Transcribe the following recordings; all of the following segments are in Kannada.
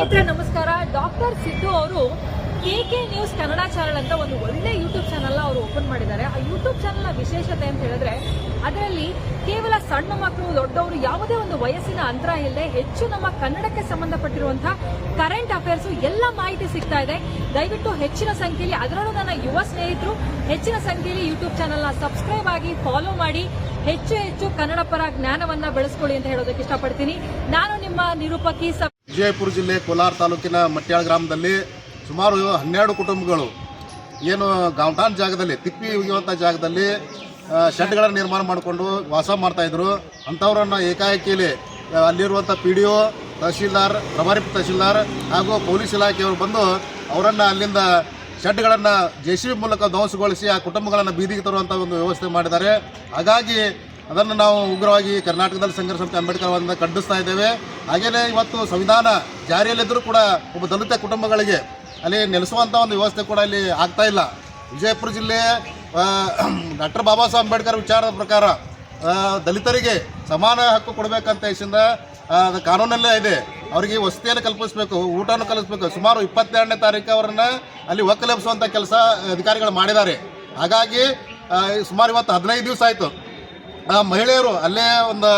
ನಮಸ್ಕಾರ. ಡಾಕ್ಟರ್ ಸಿದ್ದು ಅವರು KK ನ್ಯೂಸ್ ಕನ್ನಡ ಚಾನೆಲ್ ಅಂತ ಒಂದು ಒಳ್ಳೆ ಯೂಟ್ಯೂಬ್ ಚಾನೆಲ್ ಅವರು ಓಪನ್ ಮಾಡಿದ್ದಾರೆ. ಆ ಯೂಟ್ಯೂಬ್ ಚಾನೆಲ್ ವಿಶೇಷತೆ ಅಂತ ಹೇಳಿದ್ರೆ ಅದರಲ್ಲಿ ಕೇವಲ ಸಣ್ಣ ಮಕ್ಕಳು ದೊಡ್ಡವರು ಯಾವುದೇ ಒಂದು ವಯಸ್ಸಿನ ಅಂತರ ಇಲ್ಲದೆ ಹೆಚ್ಚು ನಮ್ಮ ಕನ್ನಡಕ್ಕೆ ಸಂಬಂಧಪಟ್ಟಿರುವಂತಹ ಕರೆಂಟ್ ಅಫೇರ್ಸ್ ಎಲ್ಲ ಮಾಹಿತಿ ಸಿಗ್ತಾ ಇದೆ. ದಯವಿಟ್ಟು ಹೆಚ್ಚಿನ ಸಂಖ್ಯೆಯಲ್ಲಿ, ಅದರಲ್ಲೂ ನನ್ನ ಯುವ ಸ್ನೇಹಿತರು ಹೆಚ್ಚಿನ ಸಂಖ್ಯೆಯಲ್ಲಿ ಯೂಟ್ಯೂಬ್ ಚಾನೆಲ್ ನ ಸಬ್ಸ್ಕ್ರೈಬ್ ಆಗಿ ಫಾಲೋ ಮಾಡಿ ಹೆಚ್ಚು ಕನ್ನಡ ಪರ ಜ್ಞಾನವನ್ನ ಬೆಳೆಸ್ಕೊಳ್ಳಿ ಅಂತ ಹೇಳೋದಕ್ಕೆ ಇಷ್ಟಪಡ್ತೀನಿ. ನಾನು ನಿಮ್ಮ ನಿರೂಪಕಿ. ವಿಜಯಪುರ ಜಿಲ್ಲೆ ಕೋಲಾರ ತಾಲೂಕಿನ ಮಟ್ಯಾಳ ಗ್ರಾಮದಲ್ಲಿ ಸುಮಾರು 12 ಕುಟುಂಬಗಳು ಏನು ಗಾಂವ್ಟಾನ್ ಜಾಗದಲ್ಲಿ ತಿಪ್ಪಿ ಒಗೆಯುವಂಥ ಜಾಗದಲ್ಲಿ ಶೆಡ್ಗಳನ್ನು ನಿರ್ಮಾಣ ಮಾಡಿಕೊಂಡು ವಾಸ ಮಾಡ್ತಾಯಿದ್ರು. ಅಂಥವರನ್ನು ಏಕಾಏಕಿಯಲ್ಲಿ ಅಲ್ಲಿರುವಂಥ PDO, ತಹಶೀಲ್ದಾರ್, ಪ್ರಭಾರಿ ತಹಶೀಲ್ದಾರ್ ಹಾಗೂ ಪೊಲೀಸ್ ಇಲಾಖೆಯವರು ಬಂದು ಅವರನ್ನು ಅಲ್ಲಿಂದ ಶೆಡ್ಗಳನ್ನು JCB ಮೂಲಕ ಧ್ವಂಸಗೊಳಿಸಿ ಆ ಕುಟುಂಬಗಳನ್ನು ಬೀದಿಗೆ ತರುವಂಥ ಒಂದು ವ್ಯವಸ್ಥೆ ಮಾಡಿದ್ದಾರೆ. ಹಾಗಾಗಿ ಅದನ್ನು ನಾವು ಉಗ್ರವಾಗಿ ಕರ್ನಾಟಕದಲ್ಲಿ ಸಂಘರ್ಷ ಸಮಿತಿ ಅಂಬೇಡ್ಕರ್ ಅವರನ್ನು ಖಂಡಿಸ್ತಾ ಇದ್ದೇವೆ. ಹಾಗೆಯೇ ಇವತ್ತು ಸಂವಿಧಾನ ಜಾರಿಯಲ್ಲಿದ್ದರೂ ಕೂಡ ಒಬ್ಬ ದಲಿತ ಕುಟುಂಬಗಳಿಗೆ ಅಲ್ಲಿ ನೆಲೆಸುವಂಥ ಒಂದು ವ್ಯವಸ್ಥೆ ಕೂಡ ಇಲ್ಲಿ ಆಗ್ತಾ ಇಲ್ಲ. ವಿಜಯಪುರ ಜಿಲ್ಲೆ ಡಾಕ್ಟರ್ ಬಾಬಾ ಸಾಹೇಬ್ ಅಂಬೇಡ್ಕರ್ ವಿಚಾರದ ಪ್ರಕಾರ ದಲಿತರಿಗೆ ಸಮಾನ ಹಕ್ಕು ಕೊಡಬೇಕಂತ ಹೆಸರಿಂದ ಅದು ಕಾನೂನಲ್ಲೇ ಇದೆ. ಅವರಿಗೆ ವಸತಿಯನ್ನು ಕಲ್ಪಿಸಬೇಕು, ಊಟವನ್ನು ಕಲಿಸಬೇಕು. ಸುಮಾರು 22ನೇ ತಾರೀಕು ಅವರನ್ನು ಅಲ್ಲಿ ಒಕ್ಕಲೆಬ್ಬಿಸುವಂಥ ಕೆಲಸ ಅಧಿಕಾರಿಗಳು ಮಾಡಿದ್ದಾರೆ. ಹಾಗಾಗಿ ಸುಮಾರು ಇವತ್ತು 15 ದಿವಸ ಆಯಿತು. ಮಹಿಳೆಯರು ಅಲ್ಲೇ ಒಂದು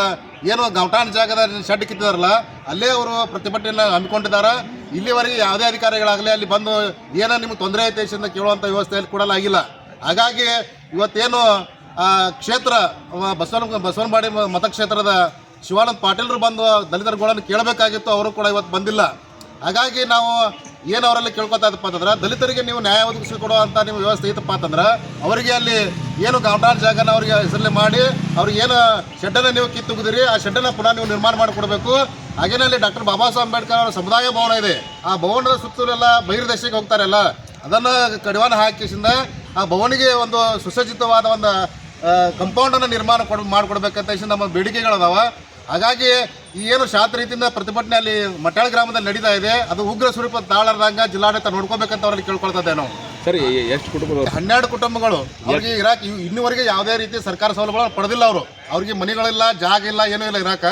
ಏನು ಗಾಂವ್ಟಾನ್ ಜಾಗದ ಶೆಡ್ ಕಿತ್ತಿದಾರಲ್ಲ ಅಲ್ಲೇ ಅವರು ಪ್ರತಿಭಟನೆಯನ್ನು ಹಮ್ಮಿಕೊಂಡಿದ್ದಾರೆ. ಇಲ್ಲಿವರೆಗೆ ಯಾವುದೇ ಅಧಿಕಾರಿಗಳಾಗಲಿ ಅಲ್ಲಿ ಬಂದು ಏನೋ ನಿಮ್ಗೆ ತೊಂದರೆ ಐತೆ ಅಂತ ಕೇಳುವಂಥ ವ್ಯವಸ್ಥೆಯಲ್ಲಿ ಕೊಡಲಾಗಿಲ್ಲ. ಹಾಗಾಗಿ ಇವತ್ತೇನು ಕ್ಷೇತ್ರ ಬಸವನಬಾಡಿ ಮತಕ್ಷೇತ್ರದ ಶಿವಾನಂದ ಪಾಟೀಲ್ರು ಬಂದು ದಲಿತರುಗಳನ್ನು ಕೇಳಬೇಕಾಗಿತ್ತು, ಅವರು ಕೂಡ ಇವತ್ತು ಬಂದಿಲ್ಲ. ಹಾಗಾಗಿ ನಾವು ಏನು ಅವರಲ್ಲಿ ಕೇಳ್ಕೊತಾ ಇದ್ದಪ್ಪ ಅಂತಂದ್ರೆ ದಲಿತರಿಗೆ ನೀವು ನ್ಯಾಯ ಒದಗಿಸಿಕೊಡುವಂಥ ನಿಮ್ಮ ವ್ಯವಸ್ಥೆ ಇತ್ತಪ್ಪ ಅಂತಂದ್ರೆ ಅವರಿಗೆ ಅಲ್ಲಿ ಏನು ಗಾಂವ್ಟಾನ್ ಜಾಗನ ಅವರಿಗೆ ಹೆಸರಲ್ಲಿ ಮಾಡಿ ಅವ್ರಿಗೆ ಏನು ಶೆಡ್ಡನ್ನು ನೀವು ಕಿತ್ತುಗಿದಿರಿ ಆ ಶೆಡ್ಡನ್ನು ಪುನಃ ನೀವು ನಿರ್ಮಾಣ ಮಾಡಿಕೊಡ್ಬೇಕು. ಹಾಗೇನೇ ಅಲ್ಲಿ ಡಾಕ್ಟರ್ ಬಾಬಾ ಸಾಹೇಬ್ ಅಂಬೇಡ್ಕರ್ ಅವರ ಸಮುದಾಯ ಭವನ ಇದೆ. ಆ ಭವನದ ಸುತ್ತಲೆಲ್ಲ ಬಹಿರ್ದೇಶಕ್ಕೆ ಹೋಗ್ತಾರಲ್ಲ ಅದನ್ನು ಕಡಿವಾಣ ಹಾಕಿಸಿಂದ ಆ ಭವನಿಗೆ ಒಂದು ಸುಸಜ್ಜಿತವಾದ ಒಂದು ಕಂಪೌಂಡನ್ನು ನಿರ್ಮಾಣ ಮಾಡಿಕೊಡ್ಬೇಕಂತ ನಮ್ಮ ಬೇಡಿಕೆಗಳದಾವ. ಹಾಗಾಗಿ ಈ ಏನು ಶಾಂತ ರೀತಿಯಿಂದ ಪ್ರತಿಭಟನೆ ಅಲ್ಲಿ ಮಟ್ಯಾಳ ಗ್ರಾಮದಲ್ಲಿ ನಡೀತಾ ಇದೆ, ಅದು ಉಗ್ರ ಸ್ವರೂಪ ತಾಳರ್ದಂಗ ಜಿಲ್ಲಾಡಳಿತ ನೋಡ್ಕೋಬೇಕಂತ ಅವರಲ್ಲಿ ಕೇಳ್ಕೊಳ್ತಾ ಇದ್ದೇವೆ ನಾವು. ಸರಿ, ಎಷ್ಟು ಕುಟುಂಬಗಳು? 12 ಕುಟುಂಬಗಳು. ಅವ್ರಿಗೆ ಇರಾಕ್ ಇನ್ನುವರೆಗೆ ಯಾವುದೇ ರೀತಿ ಸರ್ಕಾರ ಸೌಲಭ್ಯಗಳನ್ನು ಪಡೆದಿಲ್ಲ. ಅವ್ರಿಗೆ ಮನೆಗಳಿಲ್ಲ, ಜಾಗ ಇಲ್ಲ, ಏನೂ ಇಲ್ಲ ಇರಾಕ.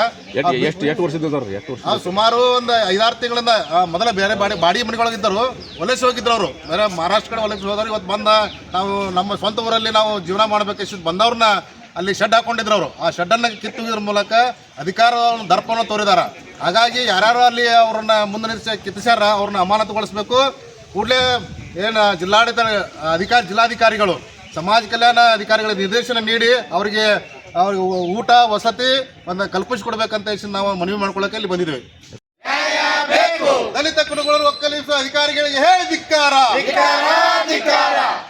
ಎಷ್ಟು ವರ್ಷದಿಂದ? ಸುಮಾರು ಒಂದು 5-6 ತಿಂಗಳಿಂದ ಮೊದಲ ಬೇರೆ ಬಾಡಿ ಮನೆಗಳಿದ್ದರು, ವಲಸೆ ಹೋಗಿದ್ರು ಅವರು. ಬೇರೆ ಮಹಾರಾಷ್ಟ್ರ ಕಡೆ ವಲಸೆ ಹೋದವ್ರು ಇವತ್ತು ಬಂದ ನಾವು ನಮ್ಮ ಸ್ವಂತ ಊರಲ್ಲಿ ನಾವು ಜೀವನ ಮಾಡಬೇಕಿಷ್ಟು ಬಂದವ್ರನ್ನ ಅಲ್ಲಿ ಶೆಡ್ ಹಾಕೊಂಡಿದ್ರು. ಅವರು ಆ ಶೆಡ್ಡನ್ನು ಕಿತ್ತುವುದ್ರ ಮೂಲಕ ಅಧಿಕಾರ ದರ್ಪವನ್ನು ತೋರಿದ್ದಾರೆ. ಹಾಗಾಗಿ ಯಾರ್ಯಾರು ಅಲ್ಲಿ ಅವ್ರನ್ನ ಮುಂದೆ ನಿಲ್ಲಿಸಿ ಕಿತ್ತಿಸ್ಯಾರ ಅವ್ರನ್ನ ಅಮಾನತುಗೊಳಿಸಬೇಕು. ಕೂಡಲೇ ಏನು ಜಿಲ್ಲಾಧಿಕಾರಿಗಳು ಸಮಾಜ ಕಲ್ಯಾಣ ಅಧಿಕಾರಿಗಳಿಗೆ ನಿರ್ದೇಶನ ನೀಡಿ ಅವ್ರಿಗೆ ಊಟ ವಸತಿ ಒಂದು ಕಲ್ಪಿಸಿಕೊಡ್ಬೇಕಂತ ನಾವು ಮನವಿ ಮಾಡ್ಕೊಳ್ಳೋಕೆ ಇಲ್ಲಿ ಬಂದಿದ್ದೇವೆ. ದಲಿತ ಕುಟುಂಬಗಳನ್ನು ಒಕ್ಕಲಿಸುವ ಅಧಿಕಾರಿಗಳಿಗೆ ಹೇಳಿ ಧಿಕ್ಕಾರ.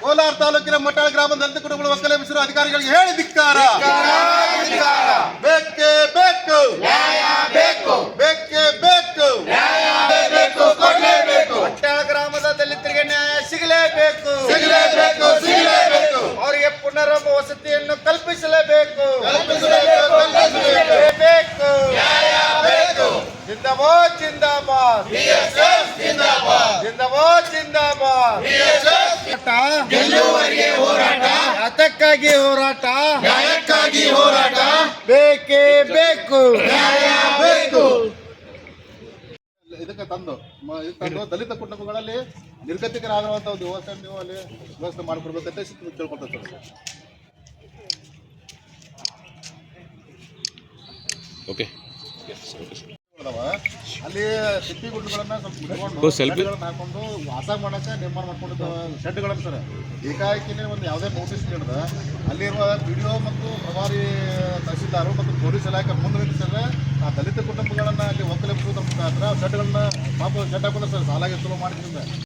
ಕೋಲಾರ ತಾಲೂಕಿನ ಮಟ್ಯಾಳ ಗ್ರಾಮದ ದಲಿತ ಕುಟುಂಬಗಳು ಒಕ್ಕಲೆಬ್ಬಿಸಿರುವ ಅಧಿಕಾರಿಗಳಿಗೆ ಹೇಳಿ ಧಿಕ್ಕಾರ. ಬೇಕೇ ಬೇಕು, ಬೇಕೇ ಬೇಕು, ಮಟ್ಯಾಳ ಗ್ರಾಮದ ದಲಿತರಿಗೆ ನ್ಯಾಯ ಸಿಗಲೇಬೇಕು. ಅವರಿಗೆ ಪುನರ್ವಸತಿ ವಸತಿಯನ್ನು ಕಲ್ಪಿಸಲೇಬೇಕು. ಜಿಂದಾಬಾದ್ ಜಿಂದಾಬಾದ್ ಜಿಂದಾಬಾದ್ ಜಿಂದಾಬಾದ್. ಅದಕ್ಕಾಗಿ ಹೋರಾಟ, ನ್ಯಾಯಕ್ಕಾಗಿ ಹೋರಾಟ, ಬೇಕೇ ಬೇಕು. ಇದಕ್ಕೆ ತಂದು ದಲಿತ ಕುಟುಂಬಗಳಲ್ಲಿ ನಿರ್ಗತಿಕರಾಗಿರುವಂಥ ಒಂದು ವ್ಯವಸ್ಥೆ ನೀವು ಅಲ್ಲಿ ವ್ಯವಸ್ಥೆ ಮಾಡಿಕೊಡ್ಬೇಕಂತ ಕೇಳ್ಕೊಳ್ತಾ ಸರ್. ಓಕೆ. ಅಲ್ಲಿ ತಿಪ್ಪಿ ಗುಡ್ಡಗಳನ್ನ ಸ್ವಲ್ಪ ಹಾಕೊಂಡು ವಾಸ ಮಾಡಕ್ಕೆ ನಿರ್ಮಾಣ ಮಾಡ್ಕೊಂಡಿದ್ದ ಶೆಡ್ಗಳನ್ನು ಸರ್ ಏಕಾಏಕಿನೇ ಒಂದು ಯಾವುದೇ ನೋಟಿಸ್ ನೀಡಿದ ಅಲ್ಲಿರುವ PDO ಮತ್ತು ಪ್ರಭಾರಿ ತಹಸೀಲ್ದಾರು ಮತ್ತು ಪೊಲೀಸ್ ಇಲಾಖೆ ಮುಂದೆ ನಿಲ್ಲಿಸಿದ್ರೆ ಆ ದಲಿತ ಕುಟುಂಬಗಳನ್ನು ಅಲ್ಲಿ ಒಕ್ಕಲೆಬ್ಬಿಸುವುದರ ಮುಖಾಂತರ ಶೆಡ್ಗಳನ್ನ ಪಾಪ ಶೆಡ್ ಹಾಕೊಂಡು ಸರ್ ಸಾಲಾಗಿ ಸುಲಭ ಮಾಡಿದ್ರಿಂದ